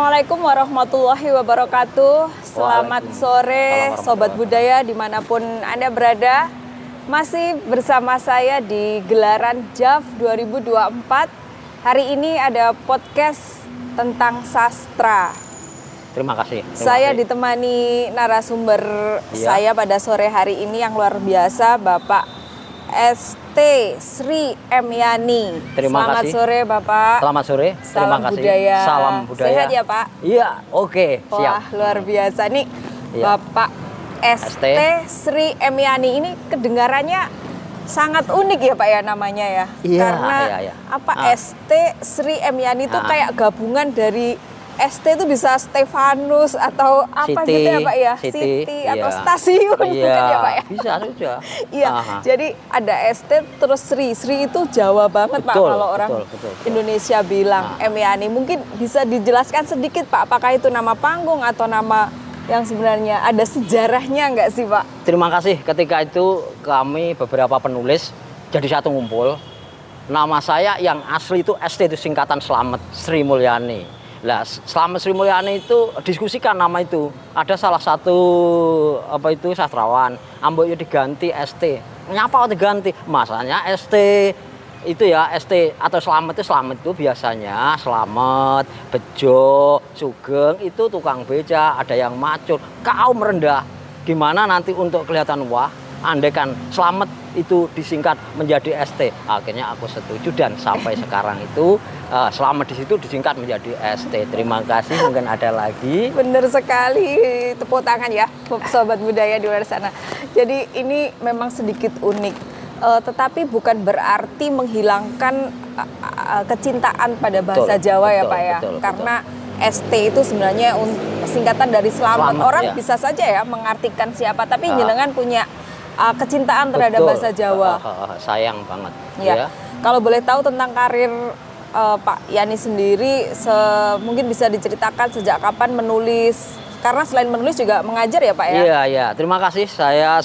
Assalamualaikum warahmatullahi wabarakatuh. Selamat sore Sobat Budaya dimanapun Anda berada. Masih bersama saya di gelaran JAF 2024. Hari ini ada podcast tentang sastra. Terima kasih. Saya ditemani narasumber saya pada sore hari ini yang luar biasa, Bapak ST Sri M. Yani. Selamat sore Bapak. Selamat sore. Salam Terima kasih. budaya. Salam budaya. Sehat ya Pak? Iya, oke. Siap. Wah, luar biasa nih. Iya. Bapak ST Sri M. Yani ini kedengarannya sangat unik ya Pak ya namanya ya. Iya, Karena iya. ST Sri M. Yani itu kayak gabungan dari ST itu bisa Stefanus atau apa Siti, gitu ya Pak ya, Siti, atau iya. stasiun mungkin ya Pak ya. Bisa saja. Iya, jadi ada ST terus Sri itu Jawa banget Pak kalau orang betul. Indonesia bilang M. Yani. Mungkin bisa dijelaskan sedikit Pak, apakah itu nama panggung atau nama yang sebenarnya ada sejarahnya nggak sih Pak? Terima kasih. Ketika itu kami beberapa penulis jadi satu ngumpul. Nama saya yang asli itu ST itu singkatan Slamet Sri Mulyani. Nah, Slamet Sri Mulyani itu diskusikan nama itu. Ada salah satu sastrawan, amboknya diganti ST. Nyapa kok diganti? Masanya ST itu ya ST atau Slamet itu biasanya Slamet, Bejo, Sugeng itu tukang beca, ada yang macul, kaum rendah. Gimana nanti untuk kelihatan wah, andai kan Slamet itu disingkat menjadi ST. Akhirnya aku setuju dan sampai sekarang itu Slamet di situ disingkat menjadi ST. Terima kasih, mungkin ada lagi. Bener sekali, tepuk tangan ya Sobat Budaya di luar sana. Jadi ini memang sedikit unik, tetapi bukan berarti menghilangkan kecintaan pada bahasa Jawa ya Pak ya. Karena ST itu sebenarnya singkatan dari Slamet. Orang bisa saja ya mengartikan siapa, tapi jenengan punya kecintaan terhadap bahasa Jawa. Sayang banget. Ya. Kalau boleh tahu tentang karir Pak Yani sendiri, mungkin bisa diceritakan sejak kapan menulis? Karena selain menulis juga mengajar ya Pak ya? Iya. Terima kasih. Saya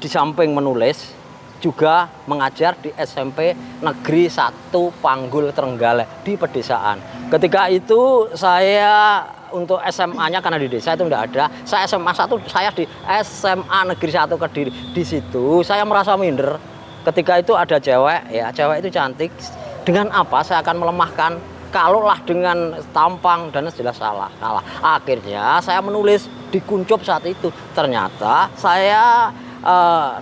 di samping menulis juga mengajar di SMP Negeri 1 Panggul Trenggalek di pedesaan. Ketika itu saya untuk SMA-nya karena di desa itu tidak ada. Saya SMA 1, saya di SMA Negeri 1 Kediri. Di situ saya merasa minder. Ketika itu ada cewek, ya cewek itu cantik. Dengan apa saya akan melemahkan? Kalaulah dengan tampang dan jelas kalah. Akhirnya saya menulis di Kuncup saat itu. Ternyata saya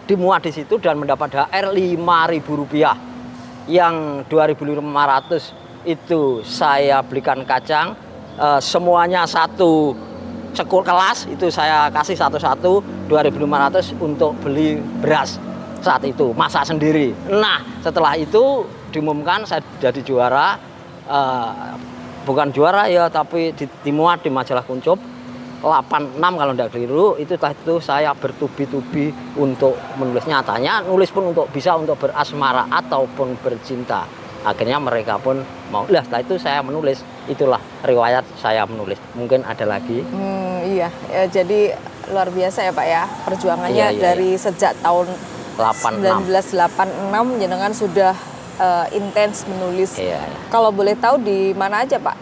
dimuat di situ dan mendapat HR Rp5.000. Yang 2.500 itu saya belikan kacang. Semuanya satu sekul kelas itu saya kasih satu-satu 2.500 untuk beli beras saat itu, masak sendiri. Nah setelah itu diumumkan saya jadi juara, bukan juara ya tapi dimuat di majalah Kuncup 86 kalau tidak keliru. Itu setelah itu saya bertubi-tubi untuk menulis. Nyatanya nulis pun bisa untuk berasmara ataupun bercinta. Akhirnya mereka pun mau. Setelah itu saya menulis. Itulah riwayat saya menulis. Mungkin ada lagi. Iya, jadi luar biasa ya Pak ya perjuangannya. Dari sejak tahun 1986 jenengan sudah intens menulis. Kalau boleh tahu di mana aja Pak?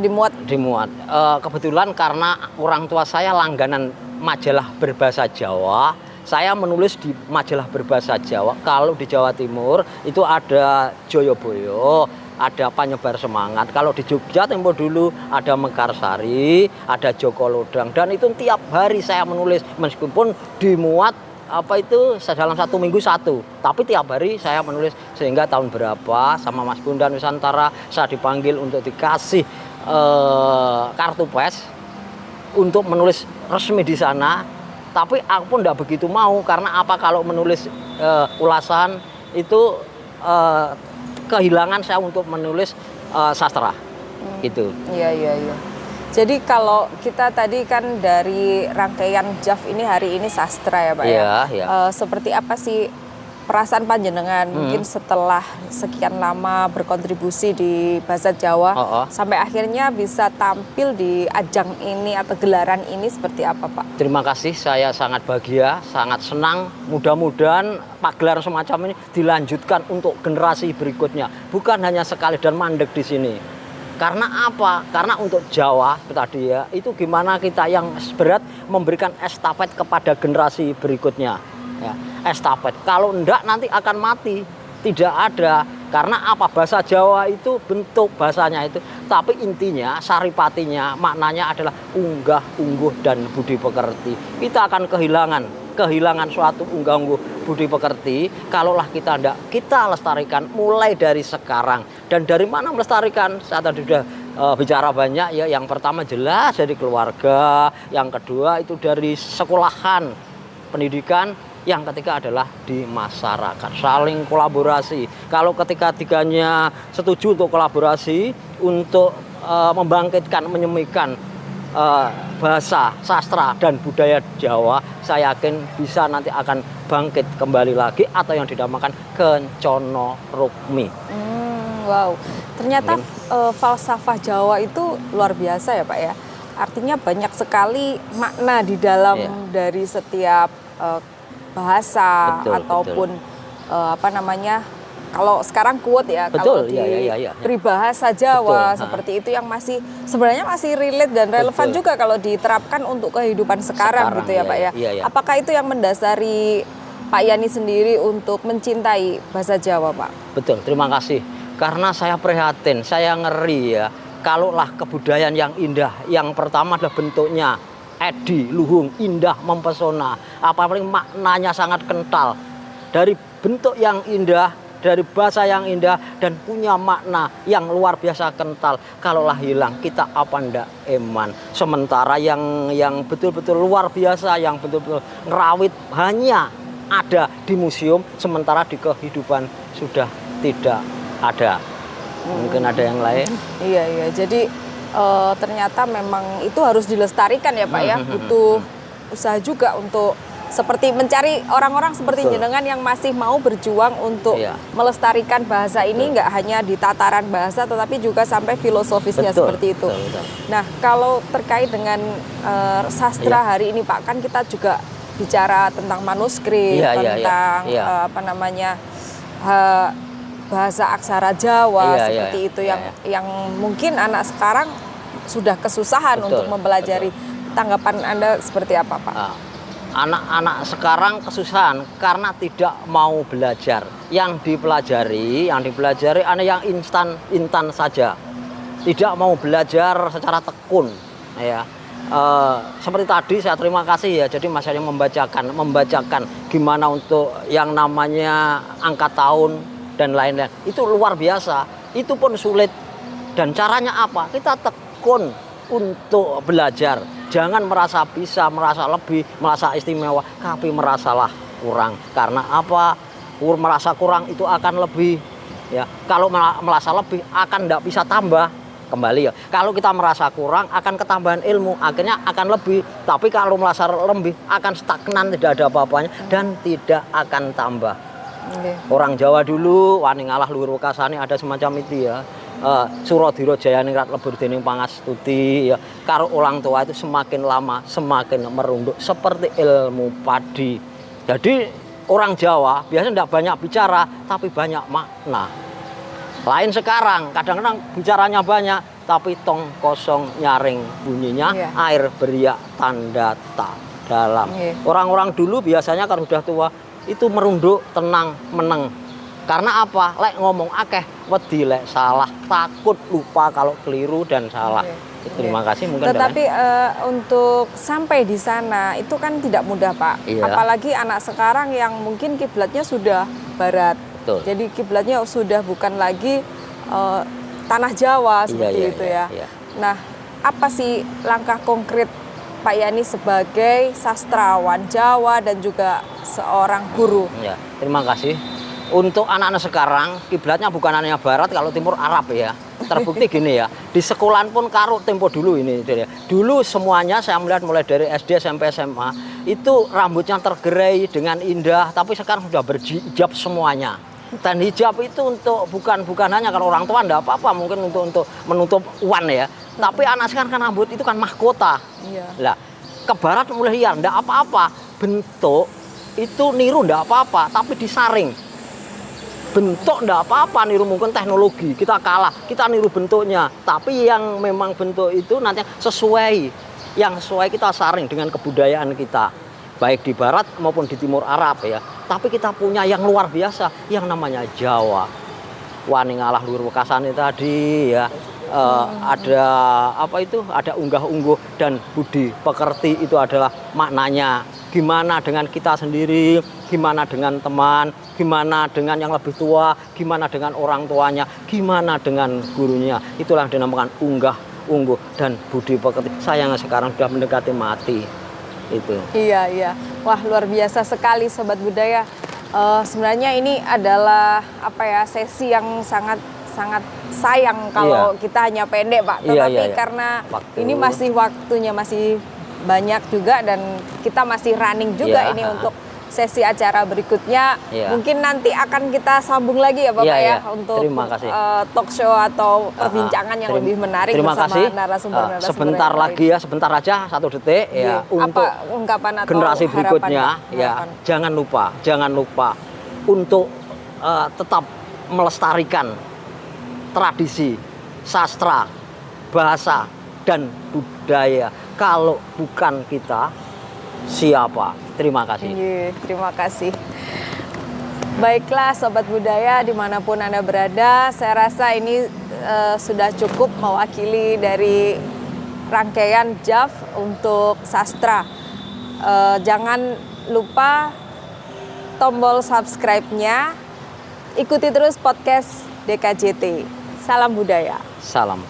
Dimuat. Kebetulan karena orang tua saya langganan majalah berbahasa Jawa. Saya menulis di majalah berbahasa Jawa. Kalau di Jawa Timur itu ada Joyoboyo, ada Panyebar Semangat. Kalau di Jogja tempo dulu ada Mekarsari, ada Joko Lodang. Dan itu tiap hari saya menulis meskipun dimuat dalam 1 minggu 1. Tapi tiap hari saya menulis sehingga tahun berapa sama Mas Bunda Nusantara saya dipanggil untuk dikasih kartu pes untuk menulis resmi di sana. Tapi aku pun tidak begitu mau karena kalau menulis ulasan itu kehilangan saya untuk menulis sastra gitu. Iya. Jadi kalau kita tadi kan dari rangkaian JAF ini hari ini sastra ya Pak ya. Seperti apa sih perasaan panjenengan mungkin setelah sekian lama berkontribusi di bahasa Jawa sampai akhirnya bisa tampil di ajang ini atau gelaran ini seperti apa Pak? Terima kasih, saya sangat bahagia, sangat senang. Mudah-mudahan pagelaran semacam ini dilanjutkan untuk generasi berikutnya. Bukan hanya sekali dan mandek di sini. Karena apa? Karena untuk Jawa tadi ya, itu gimana kita yang berat memberikan estafet kepada generasi berikutnya. Ya, estafet. Kalau enggak nanti akan mati. Tidak ada. Karena apa? Bahasa Jawa itu bentuk bahasanya itu, tapi intinya, saripatinya, maknanya adalah unggah, ungguh, dan budi pekerti. Kita akan kehilangan suatu unggah, ungguh, budi pekerti kalaulah kita lestarikan mulai dari sekarang. Dan dari mana melestarikan? Saya tadi sudah bicara banyak ya. Yang pertama jelas dari keluarga, yang kedua itu dari sekolahan, pendidikan. Yang ketiga adalah di masyarakat, saling kolaborasi. Kalau ketiga tiganya setuju untuk kolaborasi, untuk membangkitkan, menyemikan bahasa, sastra, dan budaya Jawa, saya yakin bisa nanti akan bangkit kembali lagi atau yang dinamakan Kencono Rukmi. Wow, ternyata falsafah Jawa itu luar biasa ya Pak ya. Artinya banyak sekali makna di dalam dari setiap bahasa ataupun kalau sekarang quote ya, kalau di peribahasa Jawa seperti itu yang sebenarnya masih relate dan relevan juga kalau diterapkan untuk kehidupan sekarang gitu ya Pak ya. Apakah itu yang mendasari Pak Yani sendiri untuk mencintai bahasa Jawa Pak? Betul, terima kasih. Karena saya prihatin, saya ngeri ya. Kalaulah kebudayaan yang indah, yang pertama adalah bentuknya edi, luhung, indah, mempesona. Apalagi maknanya sangat kental. Dari bentuk yang indah, dari bahasa yang indah, dan punya makna yang luar biasa kental. Kalaulah hilang, kita apa ndak eman. Sementara yang betul-betul luar biasa, yang betul-betul ngerawit hanya ada di museum, sementara di kehidupan sudah tidak ada. Mungkin ada yang lain. Iya. Jadi ternyata memang itu harus dilestarikan ya Pak ya, butuh usaha juga untuk seperti mencari orang-orang seperti jenengan yang masih mau berjuang untuk melestarikan bahasa ini, nggak hanya di tataran bahasa tetapi juga sampai filosofisnya seperti itu. Nah, kalau terkait dengan sastra hari ini Pak, kan kita juga bicara tentang manuskrip, tentang bahasa aksara Jawa seperti itu yang mungkin anak sekarang sudah kesusahan untuk mempelajari. Tanggapan Anda seperti apa Pak? Anak-anak sekarang kesusahan karena tidak mau belajar. Yang dipelajari ada yang instan saja. Tidak mau belajar secara tekun ya. Seperti tadi saya terima kasih ya. Jadi Mas Yani membacakan gimana untuk yang namanya angka tahun dan lain-lain. Itu luar biasa. Itu pun sulit. Dan caranya apa? Kita tekun untuk belajar. Jangan merasa bisa, merasa lebih, merasa istimewa, tapi merasalah kurang. Karena apa? Merasa kurang itu akan lebih. Ya, kalau merasa lebih akan tidak bisa tambah kembali ya. Kalau kita merasa kurang akan ketambahan ilmu, akhirnya akan lebih. Tapi kalau merasa lebih akan stagnan, tidak ada apa-apanya dan tidak akan tambah. Orang Jawa dulu wani ngalah luhur wekasane ada semacam itu ya. Suradira Jayaningrat lebur dening pangastuti ya. Karo orang tua itu semakin lama semakin merunduk seperti ilmu padi. Jadi orang Jawa biasanya tidak banyak bicara tapi banyak makna. Lain sekarang, kadang-kadang bicaranya banyak tapi tong kosong nyaring bunyinya, air beriak tanda tak dalam. Orang-orang dulu biasanya kalau sudah tua itu merunduk, tenang, meneng. Karena apa? Lek ngomong akeh, wedi lek salah, takut lupa kalau keliru dan salah. Terima kasih mungkin. Tetapi untuk sampai di sana itu kan tidak mudah Pak. Apalagi anak sekarang yang mungkin kiblatnya sudah barat. Betul. Jadi kiblatnya sudah bukan lagi tanah Jawa seperti itu ya. Nah, apa sih langkah konkret Pak Yani sebagai sastrawan Jawa dan juga seorang guru? Terima kasih. Untuk anak-anak sekarang kiblatnya bukan hanya barat, kalau timur Arab ya. Terbukti gini ya, di sekolahan pun karo tempo dulu ini. Dulu semuanya saya melihat mulai dari SD sampai SMA itu rambutnya tergerai dengan indah, tapi sekarang sudah berhijab semuanya. Dan hijab itu untuk bukan hanya kalau orang tua enggak apa-apa, mungkin untuk menutup wan ya. Tapi anak sekarang kan rambut itu kan mahkota. Lah, ke barat mulai ya enggak apa-apa, bentuk itu niru enggak apa-apa, tapi disaring. bentuk ndak apa-apa niru, mungkin teknologi kita kalah, kita niru bentuknya, tapi yang memang bentuk itu nanti yang sesuai kita saring dengan kebudayaan kita, baik di barat maupun di timur Arab ya. Tapi kita punya yang luar biasa yang namanya Jawa. Wani ngalah luhur wekasane tadi ya. Ada apa itu? Ada unggah-ungguh dan budi pekerti, itu adalah maknanya. Gimana dengan kita sendiri, gimana dengan teman, gimana dengan yang lebih tua, gimana dengan orang tuanya, gimana dengan gurunya. Itulah yang dinamakan unggah-ungguh dan budi pekerti. Sayangnya sekarang sudah mendekati mati. Itu. Iya. Wah, luar biasa sekali Sobat Budaya. Sebenarnya ini adalah sesi yang sangat sayang kalau kita hanya pendek, Pak. Tetapi karena ini waktunya masih banyak juga dan kita masih running juga ini untuk sesi acara berikutnya. Mungkin nanti akan kita sambung lagi ya Bapak ya untuk talk show atau perbincangan yang lebih menarik bersama narasumber-narasumber. Sebentar lagi ya, sebentar aja 1 detik ya untuk ungkapan atau generasi berikutnya harapan. Jangan lupa untuk tetap melestarikan tradisi, sastra, bahasa dan budaya. Kalau bukan kita, siapa? Terima kasih. Terima kasih. Baiklah Sobat Budaya dimanapun Anda berada, saya rasa ini sudah cukup mewakili dari rangkaian JAV untuk sastra. Jangan lupa tombol subscribe-nya, ikuti terus podcast DKJT. Salam budaya. Salam.